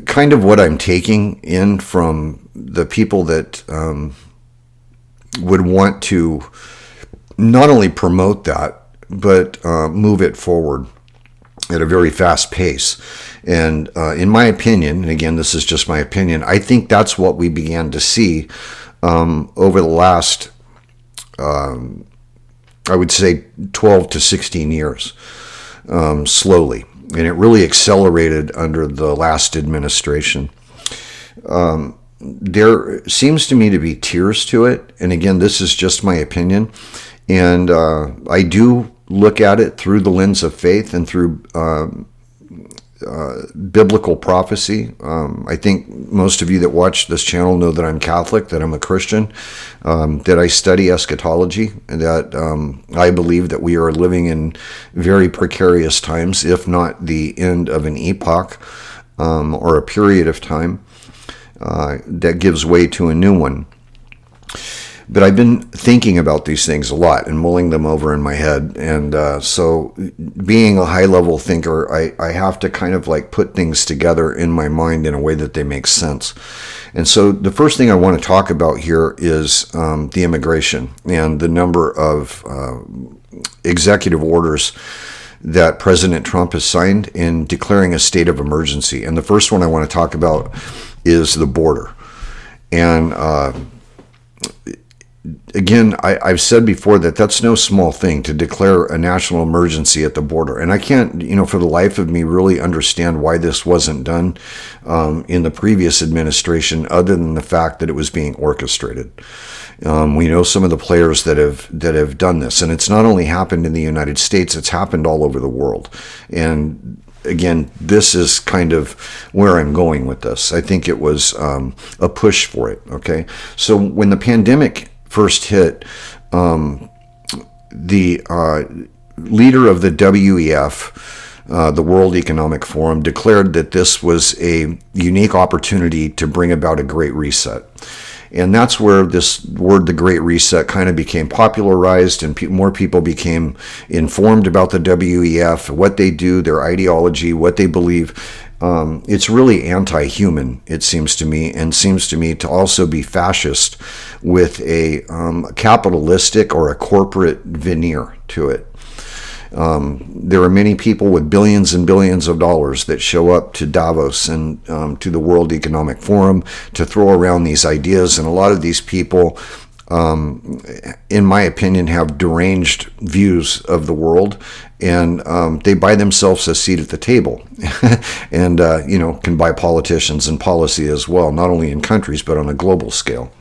kind of what I'm taking in from the people that would want to not only promote that, but move it forward at a very fast pace. And in my opinion, and again, this is just my opinion, I think that's what we began to see over the last, I would say, 12 to 16 years, slowly. And it really accelerated under the last administration. There seems to me to be tiers to it. And again, this is just my opinion. And I do look at it through the lens of faith and through biblical prophecy. I think most of you that watch this channel know that I'm Catholic, that I'm a Christian, that I study eschatology, and that I believe that we are living in very precarious times, if not the end of an epoch or a period of time that gives way to a new one. But I've been thinking about these things a lot and mulling them over in my head. And so being a high-level thinker, I have to kind of like put things together in my mind in a way that they make sense. And so the first thing I want to talk about here is the immigration and the number of executive orders that President Trump has signed in declaring a state of emergency. And the first one I want to talk about is the border. And again, I've said before that that's no small thing to declare a national emergency at the border. And I can't, for the life of me, really understand why this wasn't done in the previous administration, other than the fact that it was being orchestrated. We know some of the players that have done this. And it's not only happened in the United States, it's happened all over the world. And again, this is kind of where I'm going with this. I think it was a push for it, okay? So when the pandemic first hit, the leader of the WEF, the World Economic Forum, declared that this was a unique opportunity to bring about a great reset. And that's where this word, the Great Reset, kind of became popularized, and more people became informed about the WEF, what they do, their ideology, what they believe. It's really anti-human, it seems to me, and seems to me to also be fascist with a capitalistic or a corporate veneer to it. There are many people with billions and billions of dollars that show up to Davos and to the World Economic Forum to throw around these ideas. And a lot of these people, in my opinion, have deranged views of the world. And they buy themselves a seat at the table and, can buy politicians and policy as well, not only in countries, but on a global scale.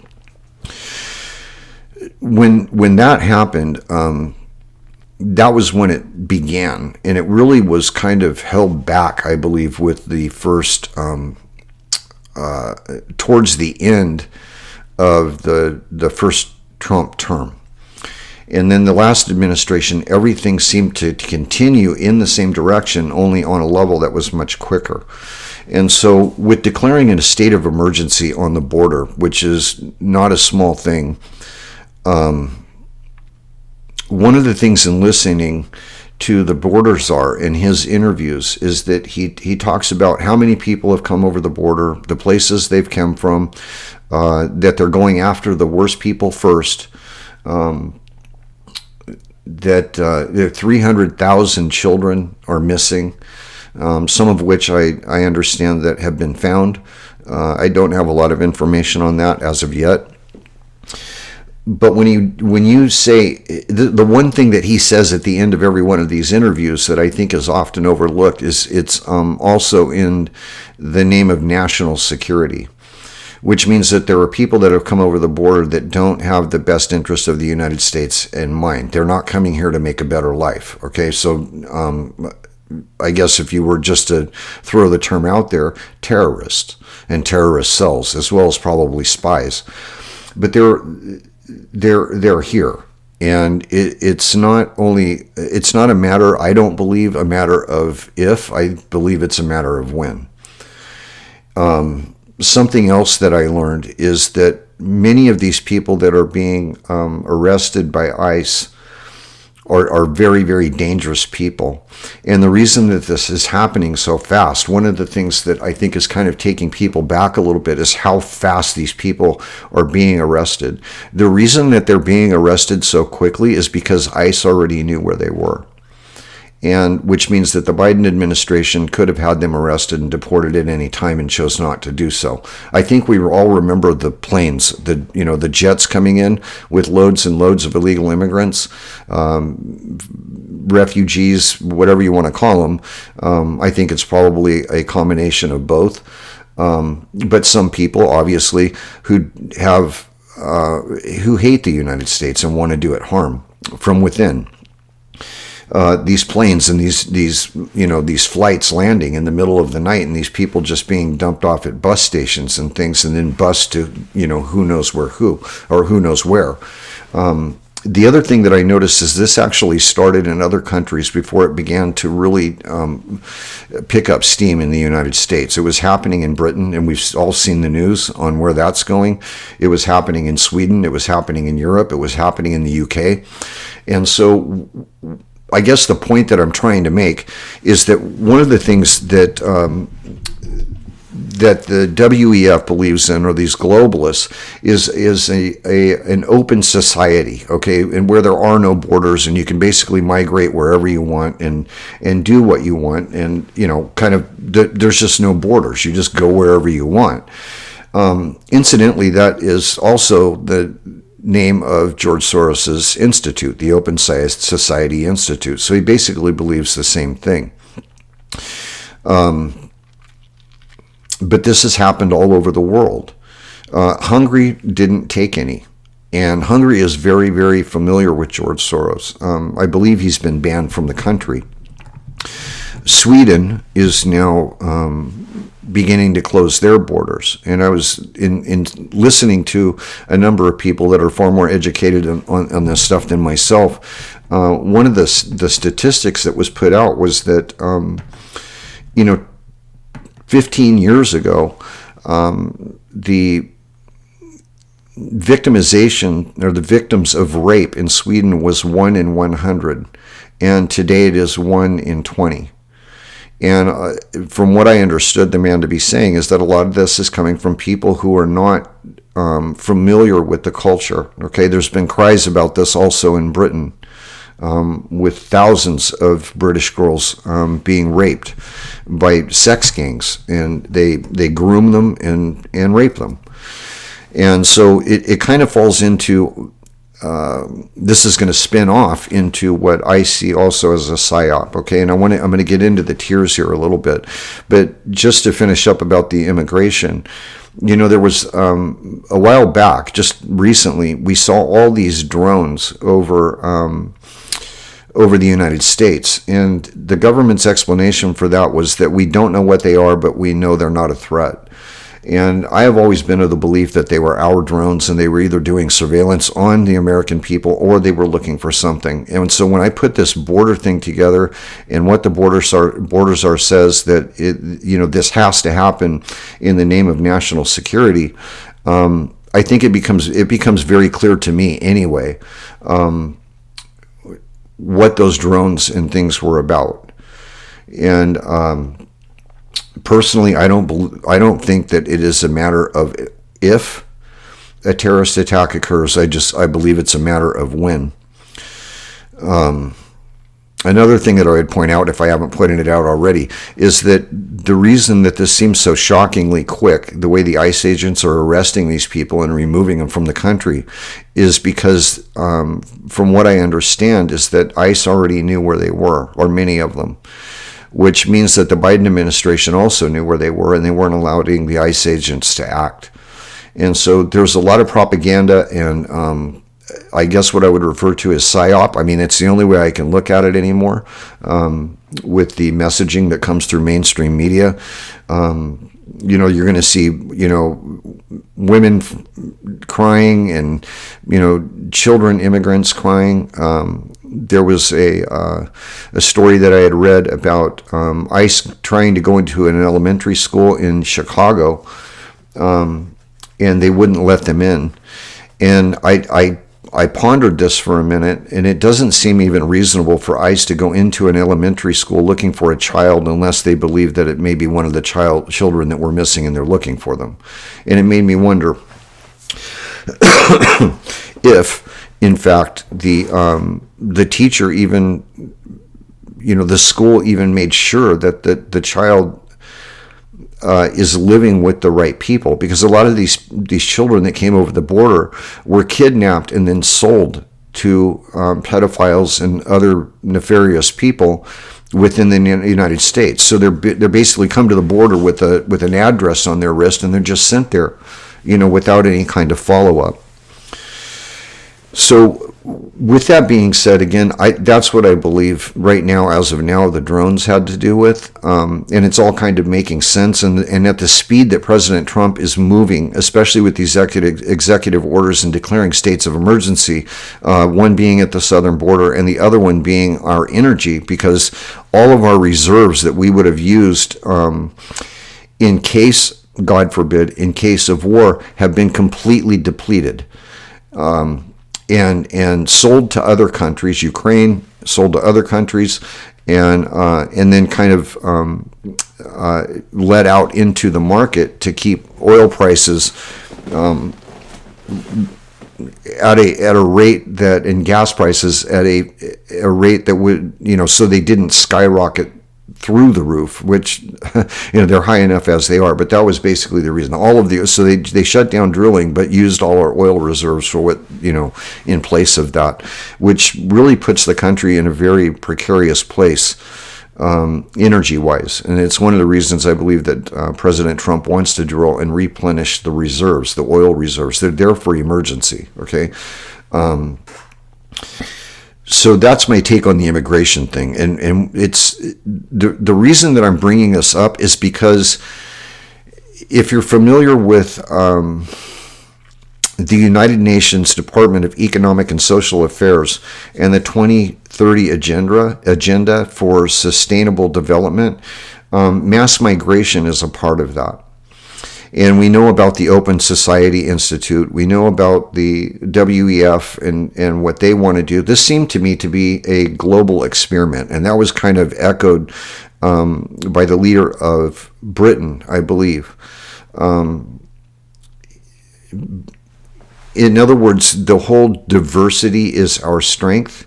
When that happened, that was when it began, and it really was kind of held back, I believe, with the first, towards the end of the first Trump term. And then the last administration, everything seemed to continue in the same direction, only on a level that was much quicker. And so with declaring a state of emergency on the border, which is not a small thing, one of the things in listening to the border czar in his interviews is that he talks about how many people have come over the border, the places they've come from, that they're going after the worst people first, that 300,000 children are missing, some of which I understand that have been found. I don't have a lot of information on that as of yet. But when you say, the one thing that he says at the end of every one of these interviews that I think is often overlooked is it's also in the name of national security, which means that there are people that have come over the border that don't have the best interest of the United States in mind. They're not coming here to make a better life. Okay, so I guess if you were just to throw the term out there, terrorists and terrorist cells, as well as probably spies. But they're here, and it's not a matter, I don't believe, a matter of if. I believe it's a matter of when. Something else that I learned is that many of these people that are being arrested by ICE are very, very dangerous people. And the reason that this is happening so fast, one of the things that I think is kind of taking people back a little bit is how fast these people are being arrested. The reason that they're being arrested so quickly is because ICE already knew where they were. And which means that the Biden administration could have had them arrested and deported at any time and chose not to do so. I think we all remember the planes, the jets coming in with loads and loads of illegal immigrants, refugees, whatever you want to call them. I think it's probably a combination of both. But some people, obviously, who hate the United States and want to do it harm from within. These planes and these flights landing in the middle of the night, and these people just being dumped off at bus stations and things, and then bused to who knows where. The other thing that I noticed is this actually started in other countries before it began to really pick up steam in the United States. It was happening in Britain, and we've all seen the news on where that's going. It was happening in Sweden. It was happening in Europe. It was happening in the UK. And so I guess the point that I'm trying to make is that one of the things that that the WEF believes in, or these globalists, is an open society, okay, and where there are no borders, and you can basically migrate wherever you want and do what you want, and there's just no borders. You just go wherever you want. Incidentally, that is also the name of George Soros's institute, the Open Society Institute. So he basically believes the same thing. But this has happened all over the world. Hungary didn't take any. And Hungary is very, very familiar with George Soros. I believe he's been banned from the country. Sweden is now beginning to close their borders. And I was in listening to a number of people that are far more educated on this stuff than myself. One of the statistics that was put out was that, 15 years ago, the victimization, or the victims of rape in Sweden, was 1 in 100. And today it is 1 in 20. And from what I understood the man to be saying is that a lot of this is coming from people who are not familiar with the culture. Okay, there's been cries about this also in Britain, with thousands of British girls being raped by sex gangs, and they groom them and rape them. And so it kind of falls into this is going to spin off into what I see also as a psyop, okay? And I'm going to get into the tiers here a little bit, but just to finish up about the immigration, there was a while back, just recently, we saw all these drones over the United States, and the government's explanation for that was that we don't know what they are, but we know they're not a threat. And I have always been of the belief that they were our drones, and they were either doing surveillance on the American people or they were looking for something. And so when I put this border thing together, and what the borders are says that this has to happen in the name of national security, I think it becomes very clear to me anyway what those drones and things were about. And personally, I don't think that it is a matter of if a terrorist attack occurs. I believe it's a matter of when. Another thing that I would point out, if I haven't pointed it out already, is that the reason that this seems so shockingly quick, the way the ICE agents are arresting these people and removing them from the country, is because, from what I understand, is that ICE already knew where they were, or many of them, which means that the Biden administration also knew where they were, and they weren't allowing the ICE agents to act. And so there's a lot of propaganda and I guess what I would refer to as psyop. I mean, it's the only way I can look at it anymore, with the messaging that comes through mainstream media. You're going to see, women crying and, children, immigrants crying. There was a story that I had read about ICE trying to go into an elementary school in Chicago, and they wouldn't let them in. And I pondered this for a minute, and it doesn't seem even reasonable for ICE to go into an elementary school looking for a child unless they believe that it may be one of the children that were missing and they're looking for them. And it made me wonder if, in fact, the teacher even, the school even made sure that the child is living with the right people, because a lot of these children that came over the border were kidnapped and then sold to pedophiles and other nefarious people within the United States. So they're basically come to the border with an address on their wrist, and they're just sent there, without any kind of follow-up. So with that being said, again, that's what I believe right now, as of now, the drones had to do with, and it's all kind of making sense. And at the speed that President Trump is moving, especially with these executive orders and declaring states of emergency, one being at the southern border and the other one being our energy, because all of our reserves that we would have used in case, God forbid, in case of war, have been completely depleted. And sold to other countries. Ukraine sold to other countries, and then kind of let out into the market to keep oil prices at a rate that, and gas prices at a rate that would, so they didn't skyrocket through the roof, which they're high enough as they are, but that was basically the reason. So they shut down drilling, but used all our oil reserves for what, in place of that, which really puts the country in a very precarious place, energy-wise. And it's one of the reasons I believe that President Trump wants to drill and replenish the reserves, the oil reserves. They're there for emergency, okay? So that's my take on the immigration thing. And it's the reason that I'm bringing this up is because if you're familiar with the United Nations Department of Economic and Social Affairs and the 2030 agenda for sustainable development, mass migration is a part of that. And we know about the Open Society Institute. We know about the WEF and what they want to do. This seemed to me to be a global experiment, and that was kind of echoed by the leader of Britain, I believe. In other words, the whole diversity is our strength.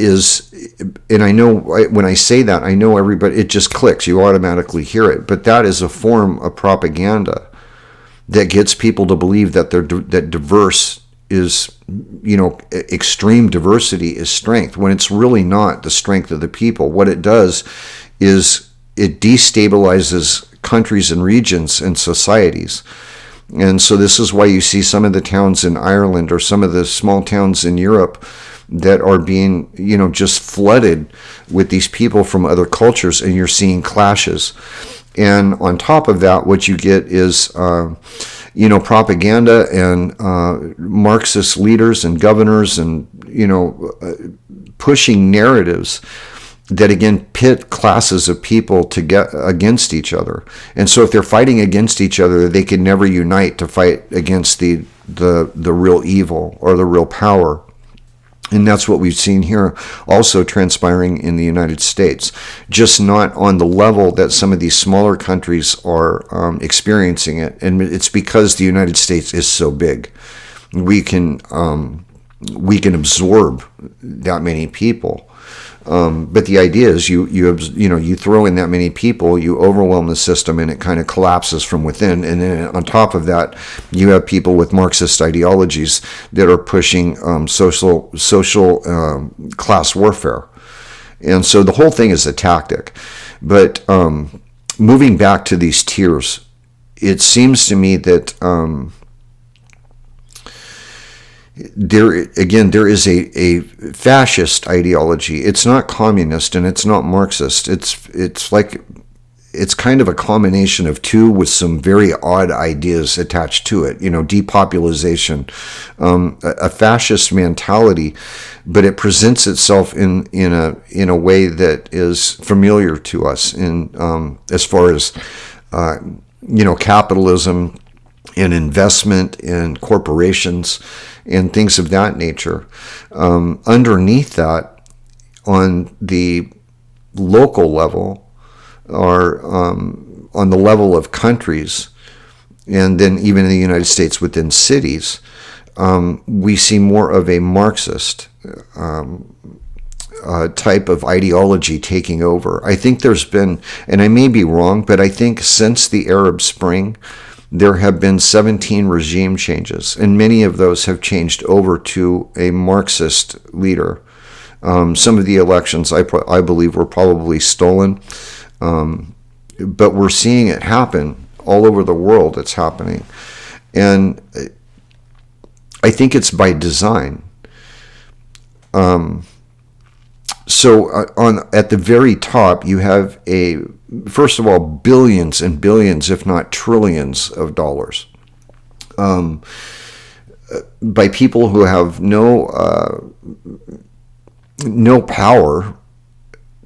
And I know when I say that, I know everybody, it just clicks. You automatically hear it. But that is a form of propaganda that gets people to believe that that diverse is, extreme diversity is strength, when it's really not the strength of the people. What it does is it destabilizes countries and regions and societies. And so this is why you see some of the towns in Ireland or some of the small towns in Europe that are being, just flooded with these people from other cultures, and you're seeing clashes. And on top of that, what you get is, propaganda and Marxist leaders and governors and, pushing narratives that, again, pit classes of people to get against each other. And so if they're fighting against each other, they can never unite to fight against the real evil or the real power. And that's what we've seen here also transpiring in the United States, just not on the level that some of these smaller countries are experiencing it. And it's because the United States is so big. We can absorb that many people. But the idea is you throw in that many people, you overwhelm the system, and it kind of collapses from within. And then on top of that, you have people with Marxist ideologies that are pushing social class warfare. And so the whole thing is a tactic. But moving back to these tiers, it seems to me that there is a fascist ideology. It's not communist and it's not Marxist. It's kind of a combination of two with some very odd ideas attached to it. Depopulation, a fascist mentality, but it presents itself in a way that is familiar to us in as far as capitalism and investment and corporations and things of that nature. Underneath that, on the local level, or on the level of countries, and then even in the United States within cities, we see more of a Marxist type of ideology taking over. I think there's been, and I may be wrong, but I think since the Arab Spring, there have been 17 regime changes, and many of those have changed over to a Marxist leader. Some of the elections, I believe, were probably stolen, but we're seeing it happen all over the world. It's happening, and I think it's by design. So at the very top, you have first of all, billions and billions, if not trillions of dollars, by people who have no power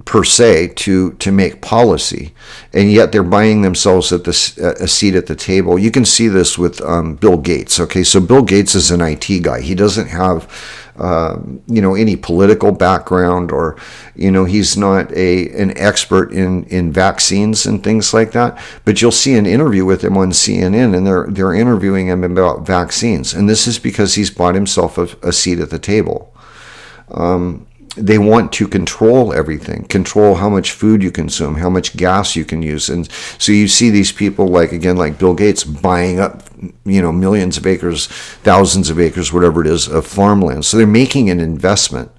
per se to make policy, and yet they're buying themselves a seat at the table. You can see this with Bill Gates. Okay, so Bill Gates is an IT guy. He doesn't have any political background, or he's not an expert in vaccines and things like that. But you'll see an interview with him on CNN, and they're interviewing him about vaccines, and this is because he's bought himself a seat at the table. They want to control everything, control how much food you consume, how much gas you can use. And so you see these people like Bill Gates buying up, millions of acres, thousands of acres, whatever it is, of farmland. So they're making an investment.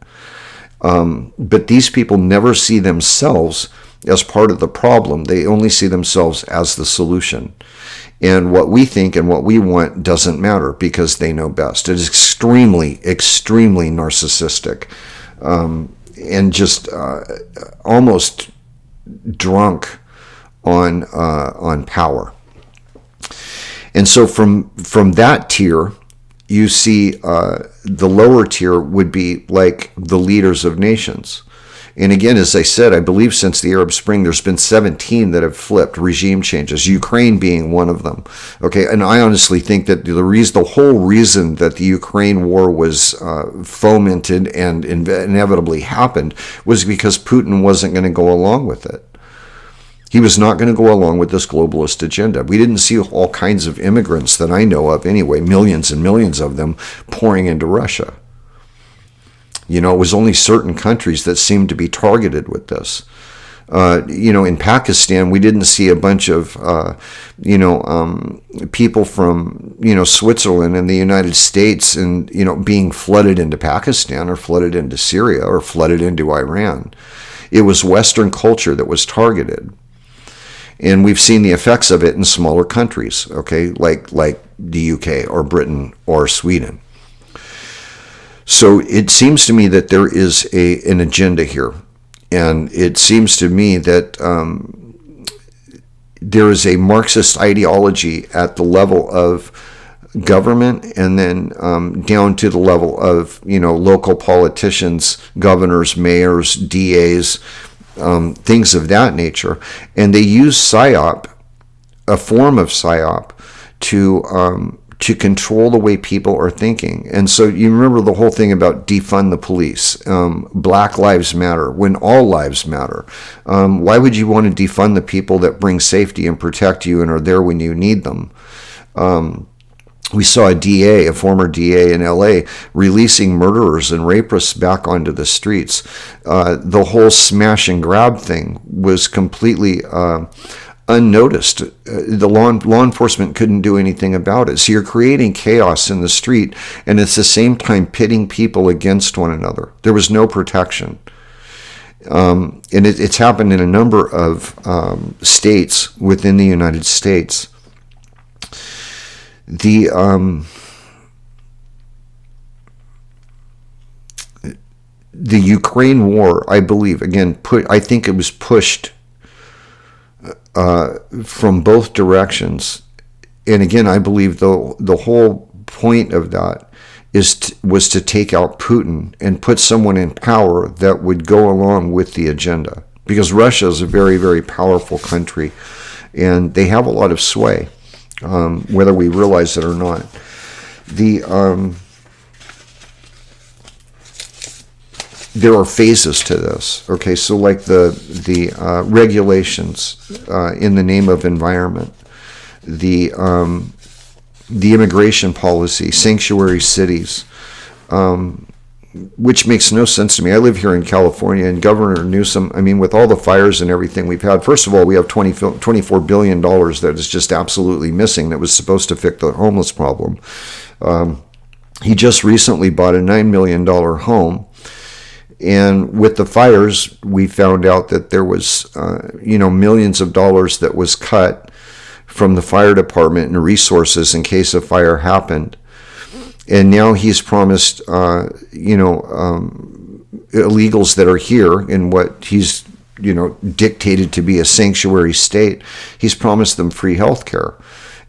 But these people never see themselves as part of the problem. They only see themselves as the solution. And what we think and what we want doesn't matter because they know best. It is extremely, extremely narcissistic. And just almost drunk on power. And so from that tier, you see the lower tier would be like the leaders of nations. And again, as I said, I believe since the Arab Spring, there's been 17 that have flipped regime changes, Ukraine being one of them. Okay, and I honestly think that the whole reason that the Ukraine war was fomented and inevitably happened was because Putin wasn't going to go along with it. He was not going to go along with this globalist agenda. We didn't see all kinds of immigrants that I know of anyway, millions and millions of them pouring into Russia. It was only certain countries that seemed to be targeted with this. In Pakistan, we didn't see a bunch of, people from, Switzerland and the United States and, being flooded into Pakistan or flooded into Syria or flooded into Iran. It was Western culture that was targeted. And we've seen the effects of it in smaller countries, okay, like the UK or Britain or Sweden. So it seems to me that there is an agenda here. And it seems to me that there is a Marxist ideology at the level of government and then down to the level of, local politicians, governors, mayors, DAs, things of that nature. And they use PSYOP, a form of PSYOP, to control the way people are thinking. And so you remember the whole thing about defund the police, Black Lives Matter, when all lives matter. Why would you want to defund the people that bring safety and protect you and are there when you need them? We saw a former DA in LA, releasing murderers and rapists back onto the streets. The whole smash and grab thing was completely unnoticed. The law enforcement couldn't do anything about it. So you're creating chaos in the street, and at the same time pitting people against one another. There was no protection. And it's happened in a number of states within the United States. The Ukraine war, I believe, again, I think it was pushed from both directions. And again, I believe the whole point of that was to take out Putin and put someone in power that would go along with the agenda. Because Russia is a very, very powerful country, and they have a lot of sway, whether we realize it or not. there are phases to this. Okay, so like the regulations in the name of environment, the immigration policy, sanctuary cities, which makes no sense to me. I live here in California, and Governor Newsom, I mean, with all the fires and everything we've had, first of all, we have $24 billion that is just absolutely missing that was supposed to fix the homeless problem. He just recently bought a $9 million home. And with the fires, we found out that there was, millions of dollars that was cut from the fire department and resources in case a fire happened. And now he's promised, illegals that are here in what he's, dictated to be a sanctuary state. He's promised them free health care.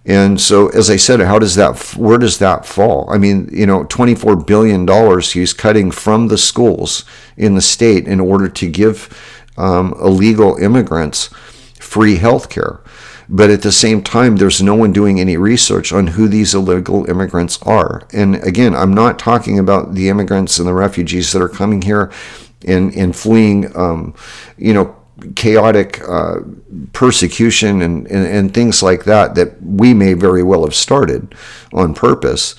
And so, as I said, where does that fall? I mean, $24 billion he's cutting from the schools in the state in order to give illegal immigrants free health care. But at the same time, there's no one doing any research on who these illegal immigrants are. And again, I'm not talking about the immigrants and the refugees that are coming here and fleeing, chaotic persecution and things like that we may very well have started on purpose,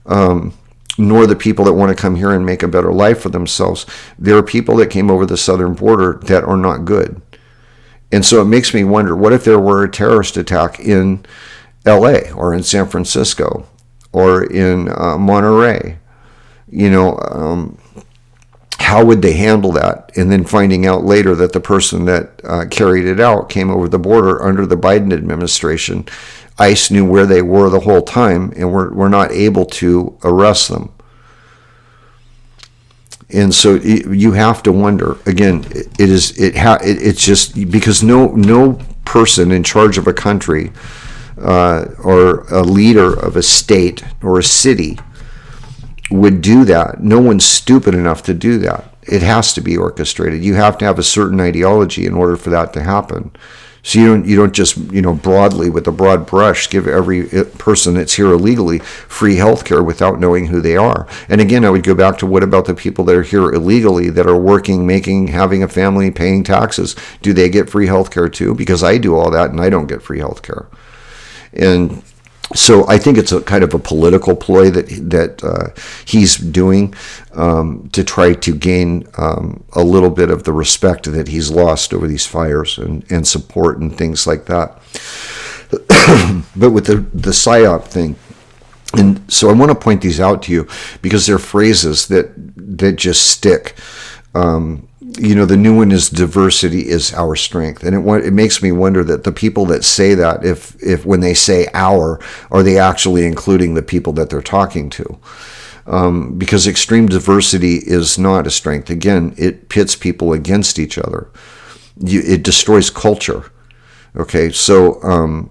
nor the people that want to come here and make a better life for themselves. There are people that came over the southern border that are not good. And so it makes me wonder, what if there were a terrorist attack in LA or in San Francisco or in Monterey? How would they handle that? And then finding out later that the person that carried it out came over the border under the Biden administration. ICE knew where they were the whole time and were not able to arrest them. And so you have to wonder again. It's just because no person in charge of a country or a leader of a state or a city would do that. No one's stupid enough to do that. It has to be orchestrated. You have to have a certain ideology in order for that to happen. So you don't just broadly with a broad brush give every person that's here illegally free health care without knowing who they are. And again, I would go back to, what about the people that are here illegally that are working, having a family, paying taxes? Do they get free health care too? Because I do all that and I don't get free health care. And so I think it's a kind of a political ploy that he's doing to try to gain a little bit of the respect that he's lost over these fires and support and things like that. But with the PSYOP thing, and so I want to point these out to you because they're phrases that just stick. The new one is diversity is our strength. And it makes me wonder that the people that say that, if when they say our, are they actually including the people that they're talking to? Because extreme diversity is not a strength. Again, it pits people against each other. It destroys culture. Okay, so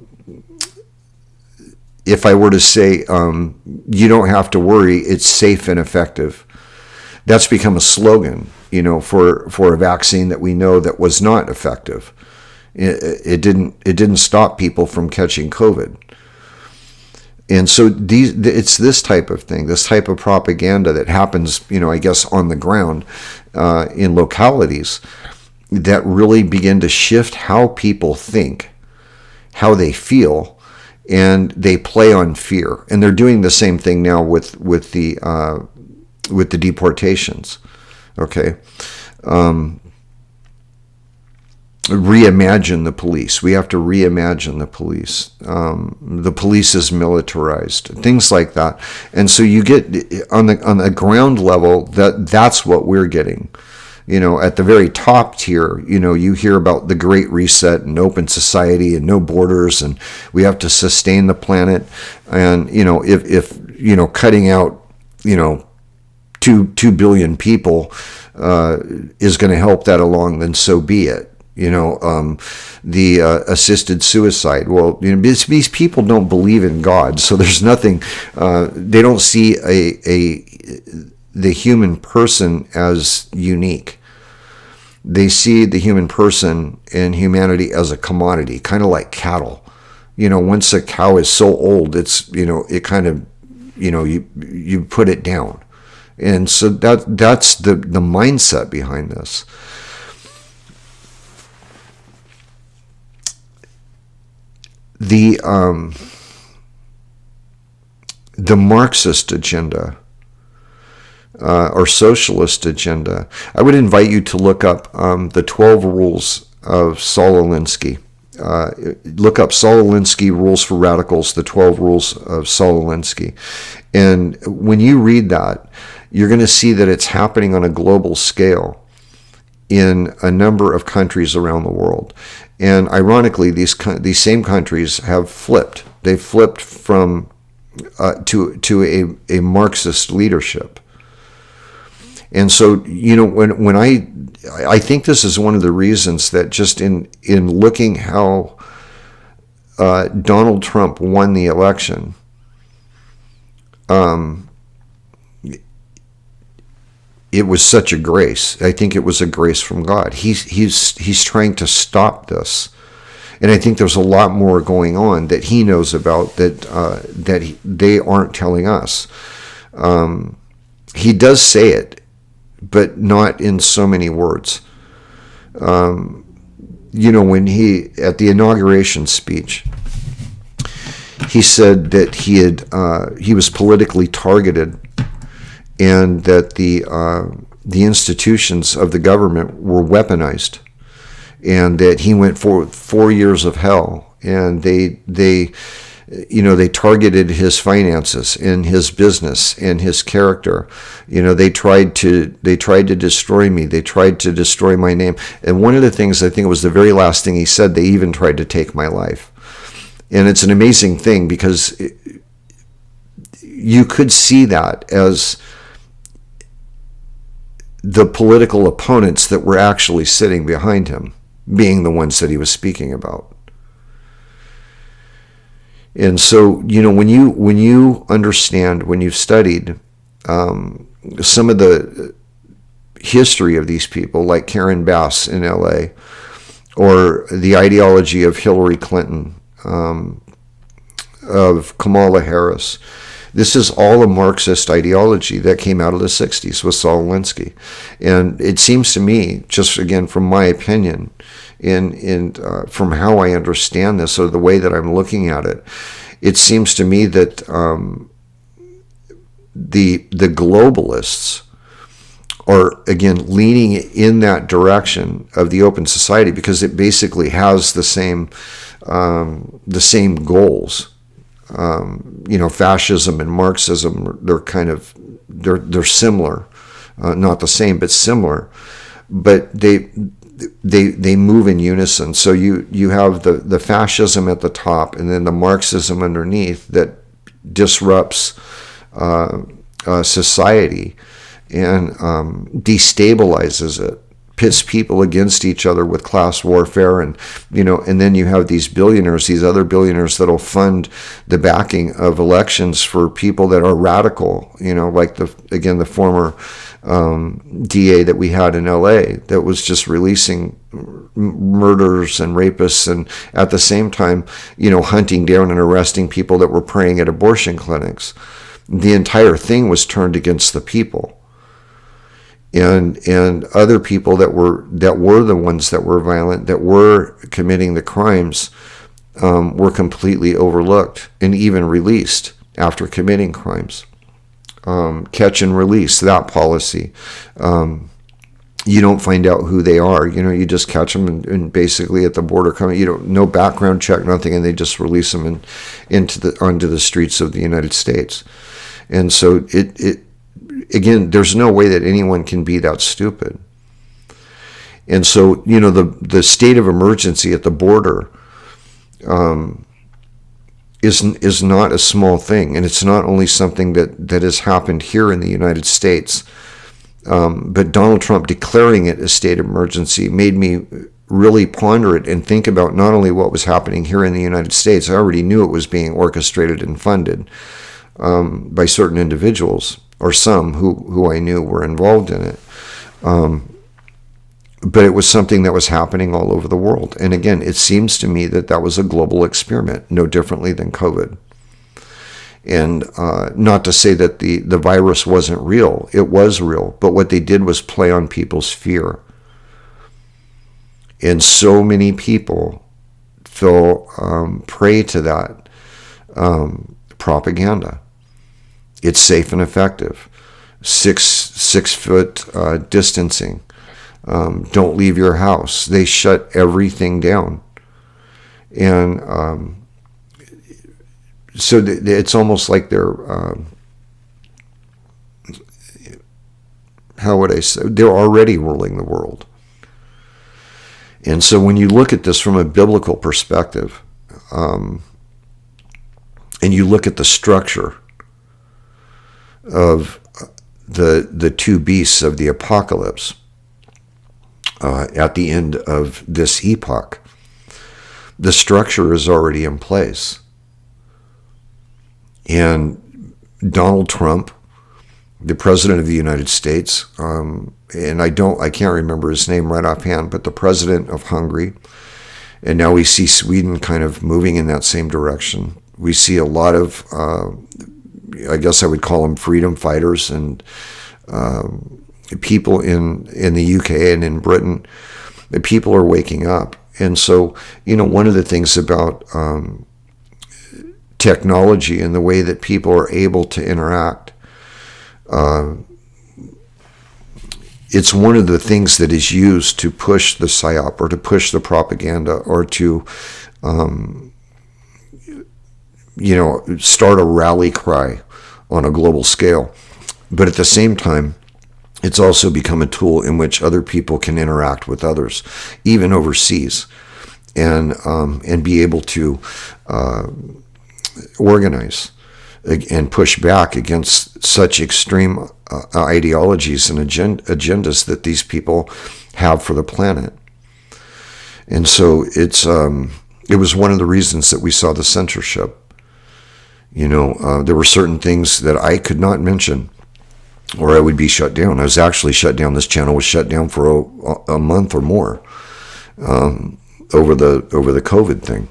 if I were to say, you don't have to worry, it's safe and effective, that's become a slogan, for a vaccine that we know that was not effective. It didn't stop people from catching COVID. And so it's this type of thing, this type of propaganda that happens, I guess, on the ground in localities that really begin to shift how people think, how they feel, and they play on fear. And they're doing the same thing now with the deportations. Okay. Reimagine the police. We have to reimagine the police. The police is militarized, things like that. And so you get on the ground level that's what we're getting. At the very top tier, you hear about the Great Reset and open society and no borders, and we have to sustain the planet. And if cutting out 2 billion people is going to help that along, then so be it. The assisted suicide. Well, these people don't believe in God, so there's nothing. They don't see the human person as unique. They see the human person and humanity as a commodity, kind of like cattle. Once a cow is so old, it's it kind of you put it down. And so that's the mindset behind this. The Marxist agenda or socialist agenda. I would invite you to look up the 12 Rules of Saul Alinsky. Look up Saul Alinsky, Rules for Radicals, the 12 Rules of Saul Alinsky. And when you read that, you're going to see that it's happening on a global scale in a number of countries around the world. And ironically, these same countries have flipped. They've flipped from to a Marxist leadership. And so, when I think this is one of the reasons that just in looking how Donald Trump won the election, it was such a grace. I think it was a grace from God. He's trying to stop this, and I think there's a lot more going on that he knows about that they aren't telling us. He does say it, but not in so many words. When he, at the inauguration speech, he said that he was politically targeted, and that the institutions of the government were weaponized, and that he went for 4 years of hell, and they targeted his finances and his business and his character. They tried to destroy me. They tried to destroy my name. And one of the things, I think it was the very last thing he said, they even tried to take my life. And it's an amazing thing, because you could see that as the political opponents that were actually sitting behind him being the ones that he was speaking about. And so, when you understand, when you've studied some of the history of these people, like Karen Bass in LA, or the ideology of Hillary Clinton, of Kamala Harris, this is all a Marxist ideology that came out of the 60s with Saul Alinsky. And it seems to me, just again from my opinion, from how I understand this, or the way that I'm looking at it, it seems to me that the globalists are, again, leaning in that direction of the open society, because it basically has the same goals. Fascism and Marxism, they're similar, not the same, but similar. But they move in unison. So you have the fascism at the top, and then the Marxism underneath that disrupts society and destabilizes it, pits people against each other with class warfare, and then you have these other billionaires that'll fund the backing of elections for people that are radical, like the former DA that we had in LA that was just releasing murderers and rapists, and at the same time, hunting down and arresting people that were praying at abortion clinics. The entire thing was turned against the people. And other people that were the ones that were violent, that were committing the crimes, were completely overlooked and even released after committing crimes. Catch and release, that policy. You don't find out who they are. You just catch them and basically at the border coming. No background check, nothing, and they just release them onto the streets of the United States. And so again, there's no way that anyone can be that stupid. And so, the state of emergency at the border is not a small thing. And it's not only something that has happened here in the United States, but Donald Trump declaring it a state of emergency made me really ponder it and think about not only what was happening here in the United States. I already knew it was being orchestrated and funded by certain individuals, or some who I knew were involved in it. But it was something that was happening all over the world. And again, it seems to me that was a global experiment, no differently than COVID. And not to say that the virus wasn't real. It was real. But what they did was play on people's fear. And so many people fell prey to that propaganda. It's safe and effective. 6 foot distancing. Don't leave your house. They shut everything down. And so it's almost like they're, how would I say, they're already ruling the world. And so when you look at this from a biblical perspective, and you look at the structure of the two beasts of the apocalypse at the end of this epoch, the structure is already in place. And Donald Trump, the president of the United States, and I can't remember his name right offhand, but the president of Hungary, and now we see Sweden kind of moving in that same direction. We see a lot of, I guess I would call them freedom fighters, and people in the UK and in Britain, the people are waking up. And so, one of the things about technology and the way that people are able to interact, it's one of the things that is used to push the psyop or to push the propaganda or to, start a rally cry on a global scale. But at the same time, it's also become a tool in which other people can interact with others, even overseas, and be able to organize and push back against such extreme ideologies and agendas that these people have for the planet. And so it was one of the reasons that we saw the censorship. There were certain things that I could not mention, or I would be shut down. I was actually shut down. This channel was shut down for a month or more over the COVID thing.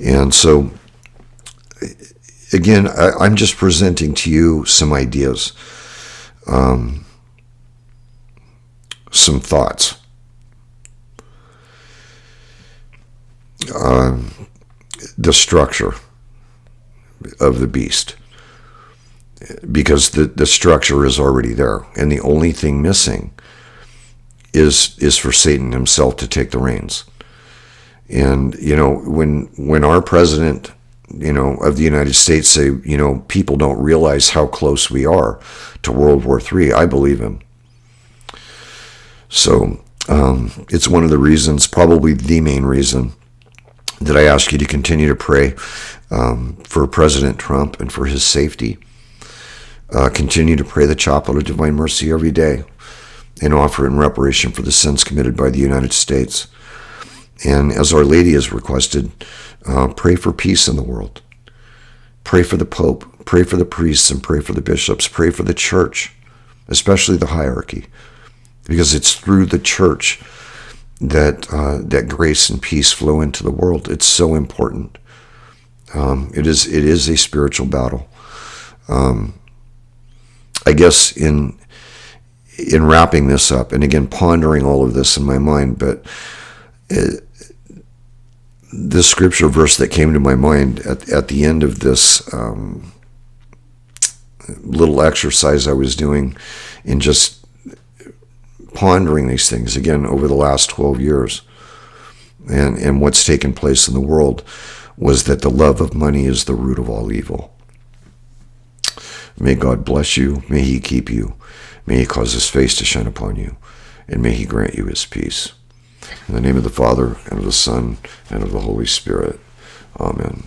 And so, again, I'm just presenting to you some ideas, some thoughts. The structure of the beast. Because the structure is already there, and the only thing missing is for Satan himself to take the reins. And when our president, of the United States say, people don't realize how close we are to World War III, I believe him. So it's one of the reasons, probably the main reason, that I ask you to continue to pray for President Trump and for his safety. Continue to pray the Chaplet of Divine Mercy every day and offer in reparation for the sins committed by the United States. And as Our Lady has requested, pray for peace in the world. Pray for the Pope, pray for the priests, and pray for the bishops. Pray for the church, especially the hierarchy, because it's through the church that grace and peace flow into the world. It's so important. It is a spiritual battle. I guess in wrapping this up, and again pondering all of this in my mind, but the scripture verse that came to my mind at the end of this little exercise I was doing in just pondering these things again over the last 12 years and what's taken place in the world was that the love of money is the root of all evil. May God bless you. May he keep you. May he cause his face to shine upon you. And may he grant you his peace. In the name of the Father, and of the Son, and of the Holy Spirit. Amen.